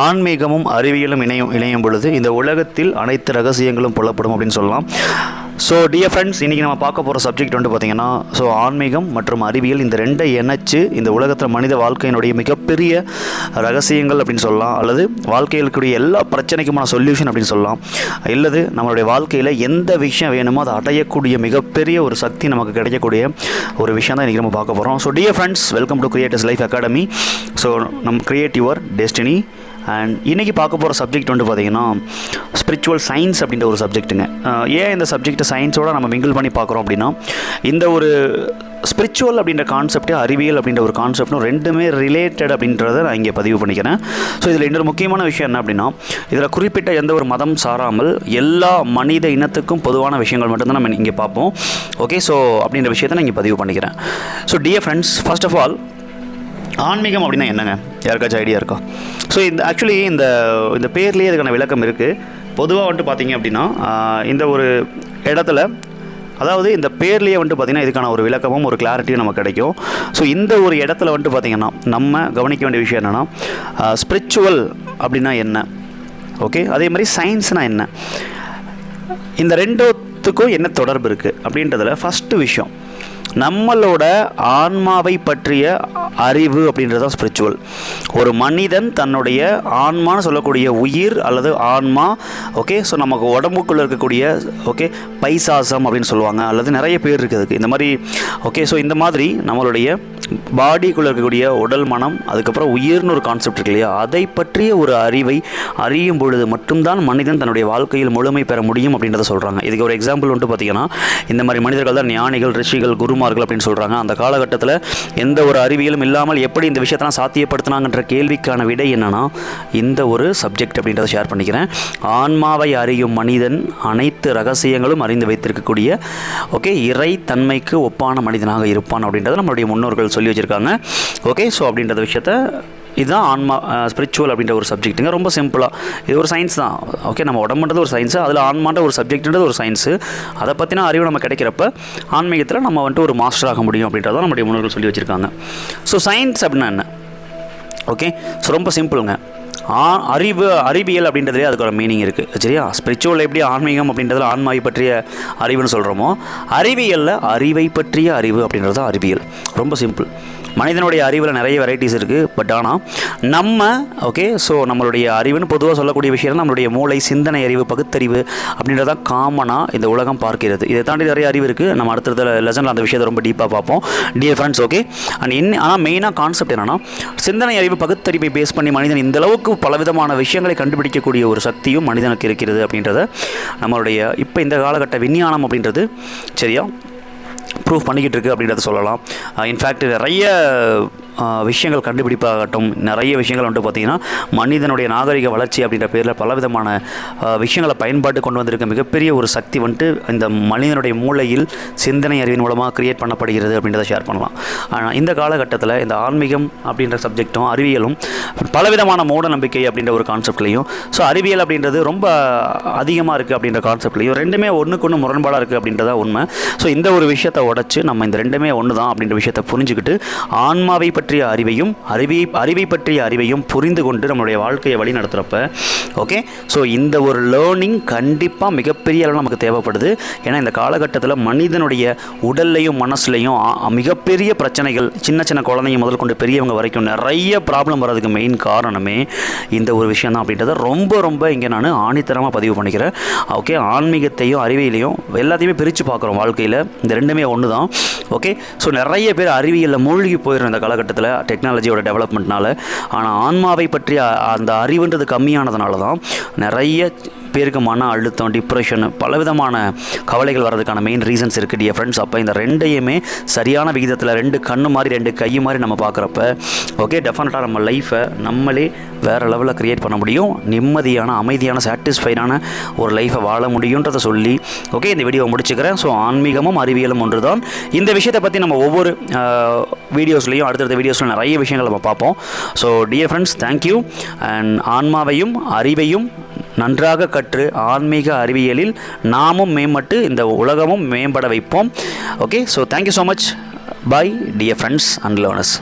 ஆன்மீகமும் அறிவியலும் இணையும் பொழுது இந்த உலகத்தில் அனைத்து ரகசியங்களும் புலப்படும் அப்படின்னு சொல்லலாம். ஸோ டியர் ஃப்ரெண்ட்ஸ், இன்றைக்கி நம்ம பார்க்க போகிற சப்ஜெக்ட் வந்து பார்த்திங்கன்னா, ஸோ ஆன்மீகம் மற்றும் அறிவியல் இந்த ரெண்டை இணைச்சு இந்த உலகத்தில் மனித வாழ்க்கையினுடைய மிகப்பெரிய ரகசியங்கள் அப்படின்னு சொல்லலாம், அல்லது வாழ்க்கையில் இருக்கக்கூடிய எல்லா பிரச்சனைக்குமான சொல்யூஷன் அப்படின்னு சொல்லலாம், இல்லது நம்மளுடைய வாழ்க்கையில் எந்த விஷயம் வேணுமோ அதை அடையக்கூடிய மிகப்பெரிய ஒரு சக்தி நமக்கு கிடைக்கக்கூடிய ஒரு விஷயம் தான் இன்றைக்கி நம்ம பார்க்க போகிறோம். So dear friends, welcome to creators life academy. So நம்ம கிரியேட் யுவர் டெஸ்டினி. அண்ட் இன்றைக்கி பார்க்க போகிற சப்ஜெக்ட் வந்து பார்த்திங்கன்னா ஸ்பிரிச்சுவல் சயின்ஸ் அப்படின்ற ஒரு சப்ஜெக்ட்டுங்க. ஏன் இந்த சப்ஜெக்ட்டை சயின்ஸோடு நம்ம மிங்கிள் பண்ணி பார்க்குறோம் அப்படின்னா, இந்த ஒரு ஸ்பிரிச்சுவல் அப்படின்ற கான்செப்ட்டு அறிவியல் அப்படின்ற ஒரு கான்செப்டும் ரெண்டுமே ரிலேட்டட் அப்படின்றத நான் இங்கே பதிவு பண்ணிக்கிறேன். ஸோ இதில் இன்னொரு முக்கியமான விஷயம் என்ன அப்படின்னா, இதில் குறிப்பிட்ட எந்த ஒரு மதம் சாராமல் எல்லா மனித இனத்துக்கும் பொதுவான விஷயங்கள் மட்டும்தான் நம்ம இங்கே பார்ப்போம். ஓகே, ஸோ அப்படின்ற விஷயத்தை நான் இங்கே பதிவு பண்ணிக்கிறேன். So dear friends, first of all ஆன்மீகம் அப்படின்னா என்னங்க, யாருக்காச்சும் ஐடியா இருக்கா? ஸோ ஆக்சுவலி இந்த பேர்லேயே இதுக்கான விளக்கம் இருக்குது. பொதுவாக வந்துட்டு பார்த்திங்க அப்படின்னா, இந்த ஒரு இடத்துல, அதாவது இந்த பேர்லேயே வந்துட்டு பார்த்திங்கன்னா இதுக்கான ஒரு விளக்கமும் ஒரு கிளாரிட்டியும் நமக்கு கிடைக்கும். ஸோ இந்த ஒரு இடத்துல வந்துட்டு பார்த்திங்கன்னா நம்ம கவனிக்க வேண்டிய விஷயம் என்னென்னா, ஸ்பிரிச்சுவல் அப்படின்னா என்ன, ஓகே, அதே மாதிரி சயின்ஸ்னால் என்ன, இந்த ரெண்டுத்துக்கும் என்ன தொடர்பு இருக்குது அப்படின்றதில் ஃபஸ்ட்டு விஷயம், நம்மளோட ஆன்மாவை பற்றிய அறிவு அப்படின்றது தான் ஸ்பிரிச்சுவல். ஒரு மனிதன் தன்னுடைய ஆன்மான்னு சொல்லக்கூடிய உயிர் அல்லது ஆன்மா, ஓகே, ஸோ நமக்கு உடம்புக்குள்ளே இருக்கக்கூடிய, ஓகே, பைசாசம் அப்படின்னு சொல்லுவாங்க, அல்லது நிறைய பேர் இருக்குது இந்த மாதிரி, ஓகே. ஸோ இந்த மாதிரி நம்மளுடைய பாடிக்குள்ளே இருக்கக்கூடிய உடல், மனம், அதுக்கப்புறம் உயிர்னு ஒரு கான்செப்ட் இருக்கு இல்லையா, அதை பற்றிய ஒரு அறிவை அறியும் பொழுது மட்டும்தான் மனிதன் தன்னுடைய வாழ்க்கையில் முழுமை பெற முடியும் அப்படின்றத சொல்கிறாங்க. இதுக்கு ஒரு எக்ஸாம்பிள் வந்துட்டு பார்த்திங்கன்னா, இந்த மாதிரி மனிதர்கள் தான் ஞானிகள், ரிஷிகள், குருமார்கள் அப்படின்னு சொல்கிறாங்க. அந்த காலகட்டத்தில் எந்த ஒரு அறிவியலும் இல்லாமல் எப்படி இந்த விஷயத்தெல்லாம் சாத்தியப்படுத்தினாங்கன்ற கேள்விக்கான விடை என்னென்னா, இந்த ஒரு சப்ஜெக்ட் அப்படின்றத ஷேர் பண்ணிக்கிறேன். ஆன்மாவை அறியும் மனிதன் அனைத்து ரகசியங்களும் அறிந்து வைத்திருக்கக்கூடிய, ஓகே, இறை தன்மைக்கு ஒப்பான மனிதனாக இருப்பான் அப்படின்றத நம்மளுடைய முன்னோர்கள் சொல்லி வச்சுருக்காங்க. ஓகே, ஸோ அப்படின்ற விஷயத்த, இதுதான் ஆன்மா, ஸ்பிரிச்சுவல் அப்படின்ற ஒரு சப்ஜெக்ட்டுங்க. ரொம்ப சிம்பிளாக இது ஒரு சயின்ஸ் தான். ஓகே, நம்ம உடம்புன்றது ஒரு சயின்ஸு, அதில் ஆன்மான்ற ஒரு சப்ஜெக்ட்ன்றது ஒரு சயின்ஸு. அதை பற்றின அறிவு நம்ம கிடைக்கிறப்ப ஆன்மீகத்தில் நம்ம வந்துட்டு ஒரு மாஸ்டர் ஆக முடியும் அப்படின்றதான் நம்முடைய முன்னோர்கள் சொல்லி வச்சுருக்காங்க. ஸோ சயின்ஸ் அப்படின்னா என்ன? ஓகே, ஸோ ரொம்ப சிம்பிளுங்க. அறிவியல் அப்படின்றதுலேயே அதுக்கு ஒரு மீனிங் இருக்குது, சரியா? ஸ்பிரிச்சுவல் எப்படி ஆன்மீகம் அப்படின்றதுல ஆன்மாவை பற்றிய அறிவுன்னு சொல்கிறோமோ, அறிவியலில் அறிவை பற்றிய அறிவு அப்படின்றது தான் அறிவியல். ரொம்ப சிம்பிள். மனிதனுடைய அறிவில் நிறைய வெரைட்டிஸ் இருக்குது. பட் ஆனால் நம்ம, ஓகே, ஸோ நம்மளுடைய அறிவுன்னு பொதுவாக சொல்லக்கூடிய விஷயம் நம்மளுடைய மூளை, சிந்தனை அறிவு, பகுத்தறிவு அப்படின்றதான் காமனாக இந்த உலகம் பார்க்கிறது. இதை தாண்டி நிறைய அறிவு இருக்குது. நம்ம அடுத்த லெசனில் அந்த விஷயத்தை ரொம்ப டீப்பாக பார்ப்போம், டியர் ஃப்ரெண்ட்ஸ். ஓகே, அண்ட் ஆனால் மெயினாக கான்செப்ட் என்னென்னா, சிந்தனை அறிவு, பகுத்தறிவை பேஸ் பண்ணி மனிதன் இந்தளவுக்கு பலவிதமான விஷயங்களை கண்டுபிடிக்கக்கூடிய ஒரு சக்தியும் மனிதனுக்கு இருக்கிறது அப்படின்றத நம்மளுடைய இப்போ இந்த காலகட்ட விஞ்ஞானம் அப்படின்றது, சரியா, ப்ரூவ் பண்ணிக்கிட்டு இருக்குது அப்படின்றத சொல்லலாம். இன்ஃபேக்ட் நிறைய விஷயங்கள் கண்டுபிடிப்பாகட்டும், நிறைய விஷயங்கள் வந்துட்டு பார்த்திங்கன்னா மனிதனுடைய நாகரிக வளர்ச்சி அப்படின்ற பேரில் பலவிதமான விஷயங்களை பயன்பாட்டு கொண்டு வந்திருக்க மிகப்பெரிய ஒரு சக்தி வந்துட்டு இந்த மனிதனுடைய மூளையில் சிந்தனை அறிவின் மூலமாக கிரியேட் பண்ணப்படுகிறது அப்படின்றத ஷேர் பண்ணலாம். ஆனால் இந்த காலகட்டத்தில் இந்த ஆன்மீகம் அப்படின்ற சப்ஜெக்டும் அறிவியலும் பலவிதமான மூட நம்பிக்கை அப்படின்ற ஒரு கான்செப்ட்லையும், ஸோ அறிவியல் அப்படின்றது ரொம்ப அதிகமாக இருக்குது அப்படின்ற கான்செப்ட்லையும் ரெண்டுமே ஒன்றுக்கு ஒன்று முரண்பாடாக இருக்குது அப்படின்றத உண்மை. ஸோ இந்த ஒரு விஷயத்தை உடச்சி நம்ம இந்த ரெண்டுமே ஒன்று தான் அப்படின்ற விஷயத்தை புரிஞ்சுக்கிட்டு ஆன்மாவை பற்றிய அறிவையும் அறிவை பற்றிய அறிவையும் புரிந்து கொண்டு நம்மளுடைய வாழ்க்கையை வழி நடத்துகிறப்ப, ஓகே, ஸோ இந்த ஒரு லேர்னிங் கண்டிப்பாக மிகப்பெரிய அளவில் நமக்கு தேவைப்படுது. ஏன்னா இந்த காலகட்டத்தில் மனிதனுடைய உடல்லையும் மனசுலையும் மிகப்பெரிய பிரச்சனைகள், சின்ன சின்ன குழந்தைங்க முதல் கொண்டு பெரியவங்க வரைக்கும் நிறைய ப்ராப்ளம் வர்றதுக்கு மெயின் காரணமே இந்த ஒரு விஷயம் தான் அப்படின்றத ரொம்ப ரொம்ப இங்கே நான் ஆணித்தரமாக பதிவு பண்ணிக்கிறேன். ஓகே, ஆன்மீகத்தையும் அறிவியலையும் எல்லாத்தையுமே பிரித்து பார்க்குறோம் வாழ்க்கையில். இந்த ரெண்டுமே ஒன்று தான். ஓகே, ஸோ நிறைய பேர் அறிவியலில் மூழ்கி போயிடும் இந்த காலகட்டத்தில் டெக்னாலஜியோட டெவலப்மெண்ட்னால. ஆனால் ஆன்மாவை பற்றி அந்த அறிவுன்றது கம்மியானதுனால தான் நிறைய பேருக்கு மன அழுத்தம், டிப்ரெஷன், பலவிதமான கவலைகள் வர்றதுக்கான மெயின் ரீசன்ஸ் இருக்குது, டியர் ஃப்ரெண்ட்ஸ். அப்போ இந்த ரெண்டையுமே சரியான விகிதத்தில், ரெண்டு கண்ணு மாதிரி ரெண்டு கை மாதிரி நம்ம பார்க்குறப்ப, ஓகே, டெஃபினட்டாக நம்ம லைஃப்பை நம்மளே வேறு லெவலில் க்ரியேட் பண்ண முடியும். நிம்மதியான, அமைதியான, சாட்டிஸ்ஃபைடான ஒரு லைஃப்பை வாழ முடியுன்றதை சொல்லி, ஓகே, இந்த வீடியோவை முடிச்சுக்கிறேன். ஸோ ஆன்மீகமும் அறிவியலும் ஒன்று தான். இந்த விஷயத்தை பற்றி நம்ம ஒவ்வொரு வீடியோஸ்லையும் அடுத்தடுத்த வீடியோஸில் நிறைய விஷயங்கள் நம்ம பார்ப்போம். So dear friends, thank you. And ஆன்மாவையும் அறிவையும் நன்றாக கற்று ஆன்மீக அறிவியலில் நாமும் மேம்பட்டு இந்த உலகமும் மேம்பட வைப்போம். Okay, so thank you so much. Bye dear friends and learners.